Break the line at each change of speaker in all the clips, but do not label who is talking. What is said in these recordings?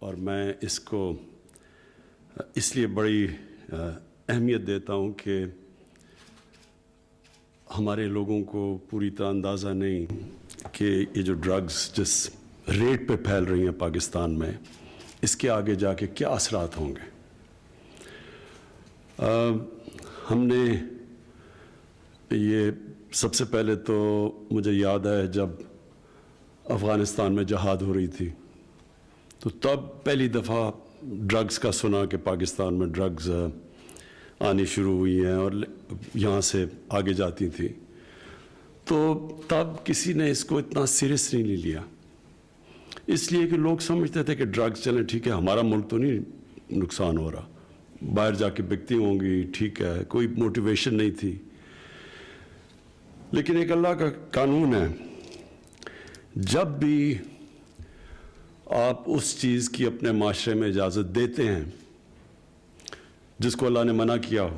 اور میں اس کو اس لیے بڑی اہمیت دیتا ہوں کہ ہمارے لوگوں کو پوری طرح اندازہ نہیں کہ یہ جو ڈرگز جس ریٹ پہ پھیل رہی ہیں پاکستان میں، اس کے آگے جا کے کیا اثرات ہوں گے۔ ہم نے یہ سب سے پہلے تو مجھے یاد ہے جب افغانستان میں جہاد ہو رہی تھی تو تب پہلی دفعہ ڈرگز کا سنا کہ پاکستان میں ڈرگز آنی شروع ہوئی ہیں اور یہاں سے آگے جاتی تھی، تو تب کسی نے اس کو اتنا سیریس نہیں لیا، اس لیے کہ لوگ سمجھتے تھے کہ ڈرگز چلیں ٹھیک ہے، ہمارا ملک تو نہیں نقصان ہو رہا، باہر جا کے بکتی ہوں گی، ٹھیک ہے، کوئی موٹیویشن نہیں تھی۔ لیکن ایک اللہ کا قانون ہے، جب بھی آپ اس چیز کی اپنے معاشرے میں اجازت دیتے ہیں جس کو اللہ نے منع کیا ہو،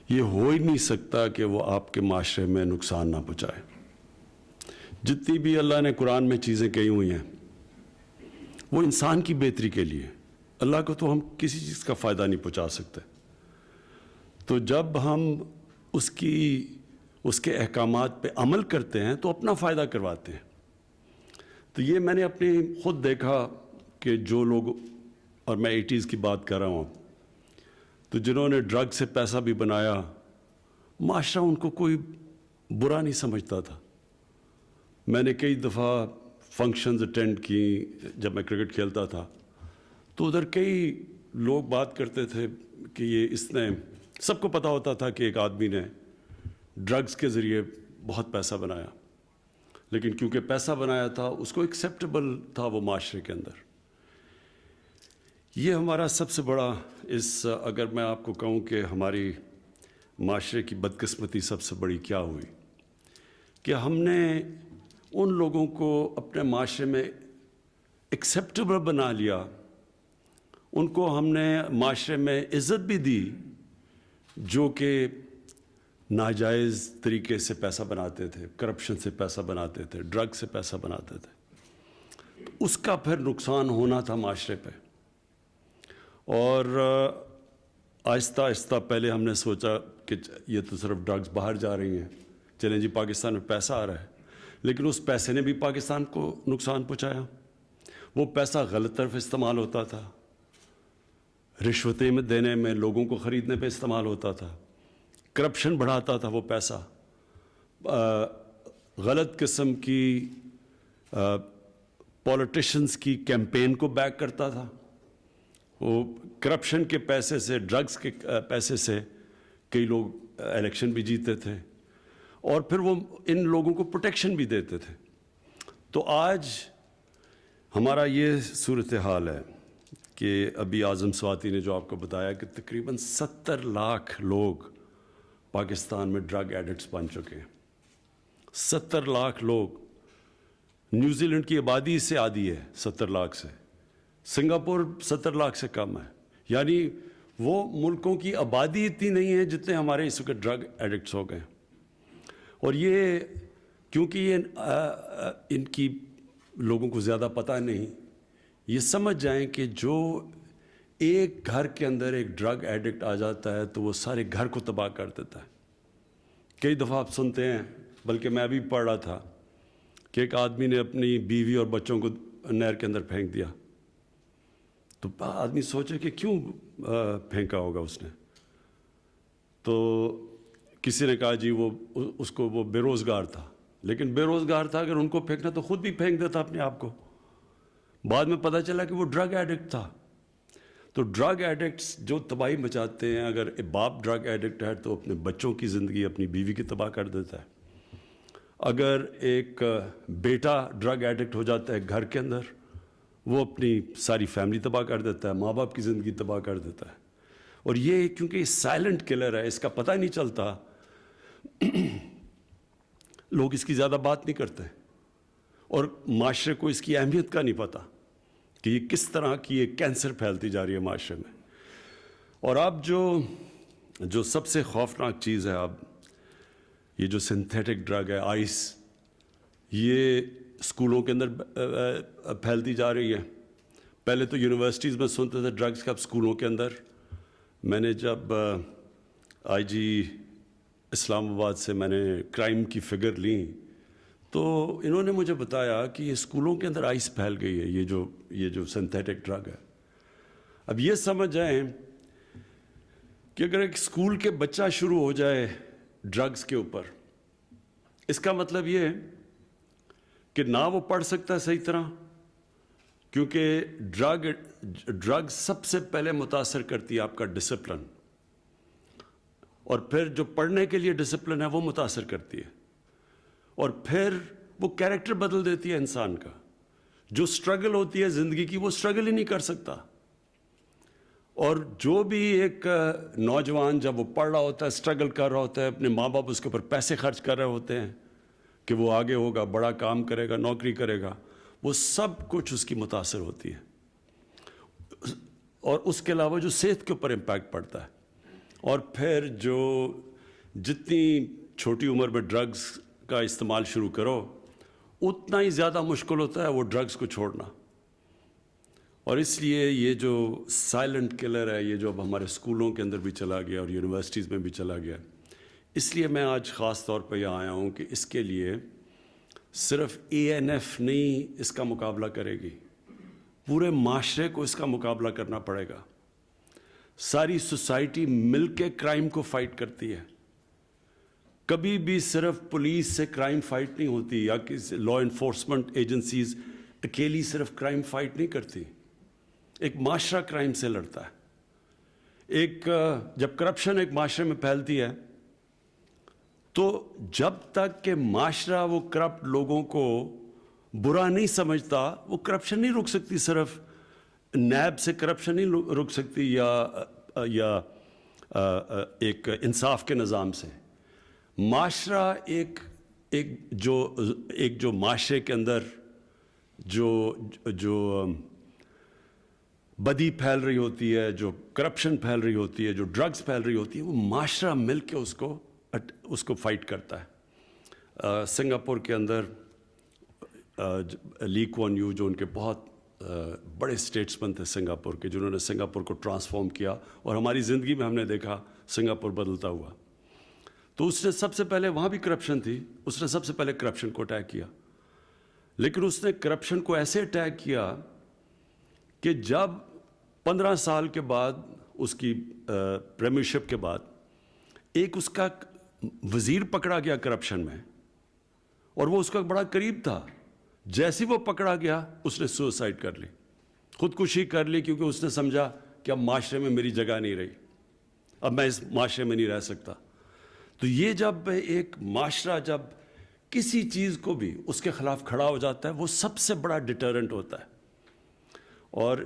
یہ ہو ہی نہیں سکتا کہ وہ آپ کے معاشرے میں نقصان نہ پہنچائے۔ جتنی بھی اللہ نے قرآن میں چیزیں کہی ہوئی ہیں وہ انسان کی بہتری کے لیے، اللہ کو تو ہم کسی چیز کا فائدہ نہیں پہنچا سکتے، تو جب ہم اس کے احکامات پہ عمل کرتے ہیں تو اپنا فائدہ کرواتے ہیں۔ تو یہ میں نے اپنی خود دیکھا کہ جو لوگ، اور میں 80s کی بات کر رہا ہوں، تو جنہوں نے ڈرگ سے پیسہ بھی بنایا، معاشرہ ان کو کوئی برا نہیں سمجھتا تھا۔ میں نے کئی دفعہ فنکشنز اٹینڈ کی جب میں کرکٹ کھیلتا تھا، تو ادھر کئی لوگ بات کرتے تھے کہ یہ اس نے، سب کو پتہ ہوتا تھا کہ ایک آدمی نے ڈرگز کے ذریعے بہت پیسہ بنایا، لیکن کیونکہ پیسہ بنایا تھا اس کو ایکسیپٹیبل تھا وہ معاشرے کے اندر۔ یہ ہمارا سب سے بڑا اگر میں آپ کو کہوں کہ ہماری معاشرے کی بدقسمتی سب سے بڑی کیا ہوئی کہ ہم نے ان لوگوں کو اپنے معاشرے میں ایکسیپٹیبل بنا لیا، ان کو ہم نے معاشرے میں عزت بھی دی جو کہ ناجائز طریقے سے پیسہ بناتے تھے، کرپشن سے پیسہ بناتے تھے، ڈرگ سے پیسہ بناتے تھے، اس کا پھر نقصان ہونا تھا معاشرے پہ۔ اور آہستہ آہستہ پہلے ہم نے سوچا کہ یہ تو صرف ڈرگز باہر جا رہی ہیں، چلیں جی پاکستان میں پیسہ آ رہا ہے، لیکن اس پیسے نے بھی پاکستان کو نقصان پہنچایا۔ وہ پیسہ غلط طرف استعمال ہوتا تھا، رشوتیں دینے میں، لوگوں کو خریدنے پہ استعمال ہوتا تھا، کرپشن بڑھاتا تھا وہ پیسہ، غلط قسم کی پولیٹیشنز کی کیمپین کو بیک کرتا تھا۔ وہ کرپشن کے پیسے سے، ڈرگز کے پیسے سے کئی لوگ الیکشن بھی جیتے تھے، اور پھر وہ ان لوگوں کو پروٹیکشن بھی دیتے تھے۔ تو آج ہمارا یہ صورتحال ہے کہ ابھی اعظم سواتی نے جو آپ کو بتایا کہ تقریباً 70 لاکھ لوگ پاکستان میں ڈرگ ایڈکٹس بن چکے ہیں۔ 70 لاکھ لوگ، نیوزی لینڈ کی آبادی اس سے آدھی ہے، 70 لاکھ سے، سنگاپور 70 لاکھ سے کم ہے، یعنی وہ ملکوں کی آبادی اتنی نہیں ہے جتنے ہمارے اس وقت ڈرگ ایڈکٹس ہو گئے۔ اور یہ کیونکہ یہ ان کی لوگوں کو زیادہ پتہ نہیں، یہ سمجھ جائیں کہ جو ایک گھر کے اندر ایک ڈرگ ایڈکٹ آ جاتا ہے تو وہ سارے گھر کو تباہ کر دیتا ہے۔ کئی دفعہ آپ سنتے ہیں، بلکہ میں ابھی پڑھ رہا تھا کہ ایک آدمی نے اپنی بیوی اور بچوں کو نہر کے اندر پھینک دیا، تو آدمی سوچے کہ کیوں پھینکا ہوگا اس نے، تو کسی نے کہا جی وہ بے روزگار تھا، لیکن بے روزگار تھا اگر ان کو پھینکنا تو خود بھی پھینک دیتا اپنے آپ کو۔ بعد میں پتہ چلا کہ وہ ڈرگ ایڈکٹ تھا۔ تو ڈرگ ایڈکٹس جو تباہی مچاتے ہیں، اگر باپ ڈرگ ایڈکٹ ہے تو اپنے بچوں کی زندگی، اپنی بیوی کی تباہ کر دیتا ہے۔ اگر ایک بیٹا ڈرگ ایڈکٹ ہو جاتا ہے گھر کے اندر، وہ اپنی ساری فیملی تباہ کر دیتا ہے، ماں باپ کی زندگی تباہ کر دیتا ہے۔ اور یہ کیونکہ سائلنٹ کلر ہے، اس کا پتہ نہیں چلتا، لوگ اس کی زیادہ بات نہیں کرتے، اور معاشرے کو اس کی اہمیت کا نہیں پتہ کہ یہ کس طرح کی ایک کینسر پھیلتی جا رہی ہے معاشرے میں۔ اور اب جو سب سے خوفناک چیز ہے، اب یہ جو سنتھیٹک ڈرگ ہے، آئس، یہ اسکولوں کے اندر پھیلتی جا رہی ہے، پہلے تو یونیورسٹیز میں سنتے تھے ڈرگس کا، اب اسکولوں کے اندر. میں نے جب آئی جی اسلام آباد سے میں نے کرائم کی فگر لی تو انہوں نے مجھے بتایا کہ یہ اسکولوں کے اندر آئس پھیل گئی ہے، یہ جو سنتھیٹک ڈرگ ہے. اب یہ سمجھ جائیں کہ اگر ایک اسکول کے بچہ شروع ہو جائے ڈرگس کے اوپر، اس کا مطلب یہ ہے کہ نہ وہ پڑھ سکتا ہے صحیح طرح، کیونکہ ڈرگ سب سے پہلے متاثر کرتی ہے آپ کا ڈسپلن، اور پھر جو پڑھنے کے لیے ڈسپلن ہے وہ متاثر کرتی ہے، اور پھر وہ کیریکٹر بدل دیتی ہے انسان کا. جو سٹرگل ہوتی ہے زندگی کی وہ سٹرگل ہی نہیں کر سکتا. اور جو بھی ایک نوجوان جب وہ پڑھ رہا ہوتا ہے، سٹرگل کر رہا ہوتا ہے، اپنے ماں باپ اس کے اوپر پیسے خرچ کر رہے ہوتے ہیں کہ وہ آگے ہوگا، بڑا کام کرے گا، نوکری کرے گا، وہ سب کچھ اس کی متاثر ہوتی ہے. اور اس کے علاوہ جو صحت کے اوپر امپیکٹ پڑتا ہے. اور پھر جو جتنی چھوٹی عمر میں ڈرگز کا استعمال شروع کرو اتنا ہی زیادہ مشکل ہوتا ہے وہ ڈرگز کو چھوڑنا. اور اس لیے یہ جو سائلنٹ کلر ہے، یہ جو اب ہمارے اسکولوں کے اندر بھی چلا گیا اور یونیورسٹیز میں بھی چلا گیا، اس لیے میں آج خاص طور پہ یہاں آیا ہوں کہ اس کے لیے صرف ANF نہیں اس کا مقابلہ کرے گی، پورے معاشرے کو اس کا مقابلہ کرنا پڑے گا. ساری سوسائٹی مل کے کرائم کو فائٹ کرتی ہے. کبھی بھی صرف پولیس سے کرائم فائٹ نہیں ہوتی، یا کسی لا انفورسمنٹ ایجنسیز اکیلی صرف کرائم فائٹ نہیں کرتی. ایک معاشرہ کرائم سے لڑتا ہے. جب کرپشن ایک معاشرے میں پھیلتی ہے تو جب تک کہ معاشرہ وہ کرپٹ لوگوں کو برا نہیں سمجھتا وہ کرپشن نہیں رک سکتی. صرف نیب سے کرپشن نہیں رک سکتی یا ایک انصاف کے نظام سے. معاشرہ ایک جو معاشرے کے اندر جو بدی پھیل رہی ہوتی ہے، جو کرپشن پھیل رہی ہوتی ہے، جو ڈرگز پھیل رہی ہوتی ہے، وہ معاشرہ مل کے اس کو فائٹ کرتا ہے. سنگاپور کے اندر لی کوان یو، جو ان کے بہت بڑے اسٹیٹسمین تھے سنگاپور کے، جنہوں نے سنگاپور کو ٹرانسفارم کیا، اور ہماری زندگی میں ہم نے دیکھا سنگاپور بدلتا ہوا. تو اس نے سب سے پہلے، وہاں بھی کرپشن تھی، اس نے سب سے پہلے کرپشن کو اٹیک کیا. لیکن اس نے کرپشن کو ایسے اٹیک کیا کہ جب 15 سال کے بعد اس کی پریمیئرشپ کے بعد ایک اس کا وزیر پکڑا گیا کرپشن میں، اور وہ اس کا بڑا قریب تھا، جیسے وہ پکڑا گیا اس نے سوسائڈ کر لی، خودکشی کر لی، کیونکہ اس نے سمجھا کہ اب معاشرے میں میری جگہ نہیں رہی، اب میں اس معاشرے میں نہیں رہ سکتا. تو یہ جب ایک معاشرہ جب کسی چیز کو بھی اس کے خلاف کھڑا ہو جاتا ہے وہ سب سے بڑا ڈیٹرنٹ ہوتا ہے. اور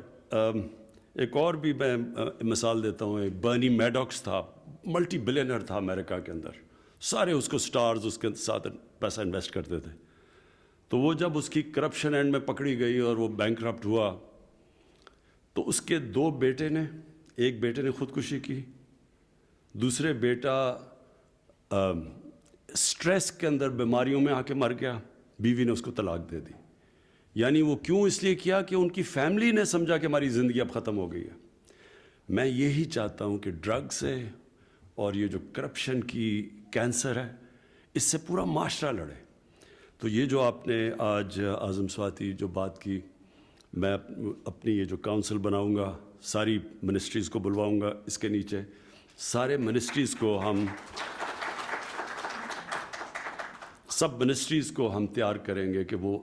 ایک اور بھی میں مثال دیتا ہوں. ایک برنی میڈوکس تھا، ملٹی بلینئر تھا امریکہ کے اندر، سارے اس کو سٹارز اس کے ساتھ پیسہ انویسٹ کرتے تھے. تو وہ جب اس کی کرپشن اینڈ میں پکڑی گئی اور وہ بینکرپٹ ہوا تو اس کے 2 بیٹے نے، ایک بیٹے نے خودکشی کی، دوسرے بیٹا سٹریس کے اندر بیماریوں میں آ کے مر گیا، بیوی نے اس کو طلاق دے دی. یعنی وہ کیوں؟ اس لیے کیا کہ ان کی فیملی نے سمجھا کہ ہماری زندگی اب ختم ہو گئی ہے. میں یہی چاہتا ہوں کہ ڈرگ سے اور یہ جو کرپشن کی کینسر ہے اس سے پورا معاشرہ لڑے. تو یہ جو آپ نے آج اعظم سواتی جو بات کی، میں اپنی یہ جو کاؤنسل بناؤں گا، ساری منسٹریز کو بلواؤں گا، اس کے نیچے سارے منسٹریز کو سب منسٹریز کو ہم تیار کریں گے کہ وہ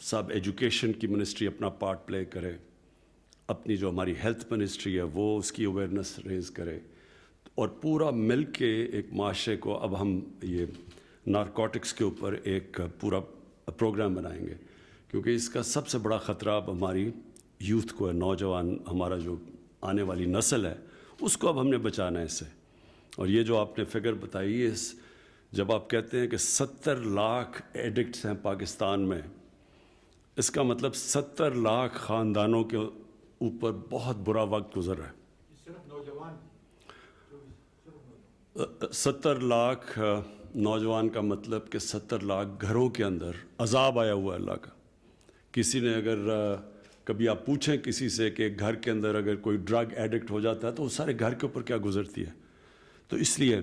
سب ایجوکیشن کی منسٹری اپنا پارٹ پلے کرے، اپنی جو ہماری ہیلتھ منسٹری ہے وہ اس کی اویئرنیس ریز کرے، اور پورا مل کے ایک معاشرے کو اب ہم یہ نارکوٹکس کے اوپر ایک پورا پروگرام بنائیں گے، کیونکہ اس کا سب سے بڑا خطرہ اب ہماری یوتھ کو ہے، نوجوان، ہمارا جو آنے والی نسل ہے اس کو اب ہم نے بچانا ہے اس سے. اور یہ جو آپ نے فگر بتائی، جب آپ کہتے ہیں کہ 70 لاکھ ایڈکٹس ہیں پاکستان میں، اس کا مطلب 70 لاکھ خاندانوں کے اوپر بہت برا وقت گزر رہا ہے. 70 لاکھ نوجوان کا مطلب کہ 70 لاکھ گھروں کے اندر عذاب آیا ہوا ہے اللہ کا. کسی نے اگر کبھی آپ پوچھیں کسی سے کہ گھر کے اندر اگر کوئی ڈرگ ایڈکٹ ہو جاتا ہے تو وہ سارے گھر کے اوپر کیا گزرتی ہے. تو اس لیے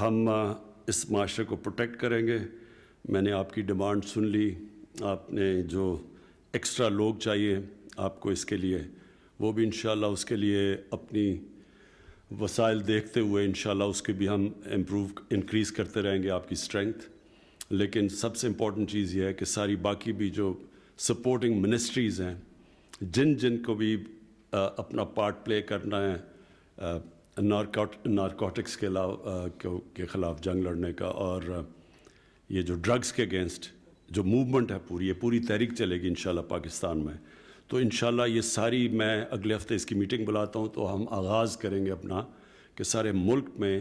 ہم اس معاشرے کو پروٹیکٹ کریں گے. میں نے آپ کی ڈیمانڈ سن لی. آپ نے جو ایکسٹرا لوگ چاہیے آپ کو اس کے لیے، وہ بھی انشاءاللہ اس کے لیے اپنی وسائل دیکھتے ہوئے انشاءاللہ اس کے بھی ہم انکریز کرتے رہیں گے آپ کی اسٹرینتھ. لیکن سب سے امپورٹنٹ چیز یہ ہے کہ ساری باقی بھی جو سپورٹنگ منسٹریز ہیں، جن کو بھی اپنا پارٹ پلے کرنا ہے نارکوٹکس کے خلاف جنگ لڑنے کا، اور یہ جو ڈرگس کے اگینسٹ جو موومنٹ ہے یہ پوری تحریک چلے گی انشاءاللہ پاکستان میں. تو انشاءاللہ یہ ساری، میں اگلے ہفتے اس کی میٹنگ بلاتا ہوں تو ہم آغاز کریں گے اپنا کہ سارے ملک میں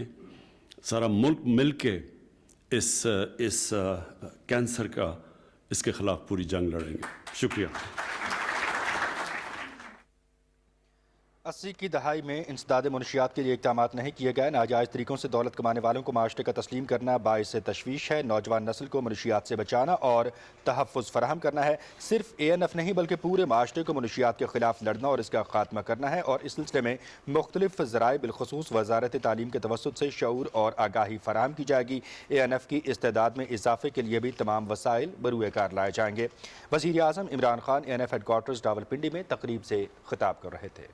سارا ملک مل کے اس کینسر کا، اس کے خلاف پوری جنگ لڑیں گے. شکریہ.
80 کی دہائی میں انسداد منشیات کے لیے اقدامات نہیں کیے گئے. ناجائز طریقوں سے دولت کمانے والوں کو معاشرے کا تسلیم کرنا باعث تشویش ہے. نوجوان نسل کو منشیات سے بچانا اور تحفظ فراہم کرنا ہے. صرف ANF نہیں بلکہ پورے معاشرے کو منشیات کے خلاف لڑنا اور اس کا خاتمہ کرنا ہے، اور اس سلسلے میں مختلف ذرائع بالخصوص وزارت تعلیم کے توسط سے شعور اور آگاہی فراہم کی جائے گی. ANF کی استعداد میں اضافے کے لیے بھی تمام وسائل بروئے کار لائے جائیں گے. وزیر اعظم Imran Khan ANF headquarters Rawalpindi میں تقریب سے خطاب کر رہے تھے.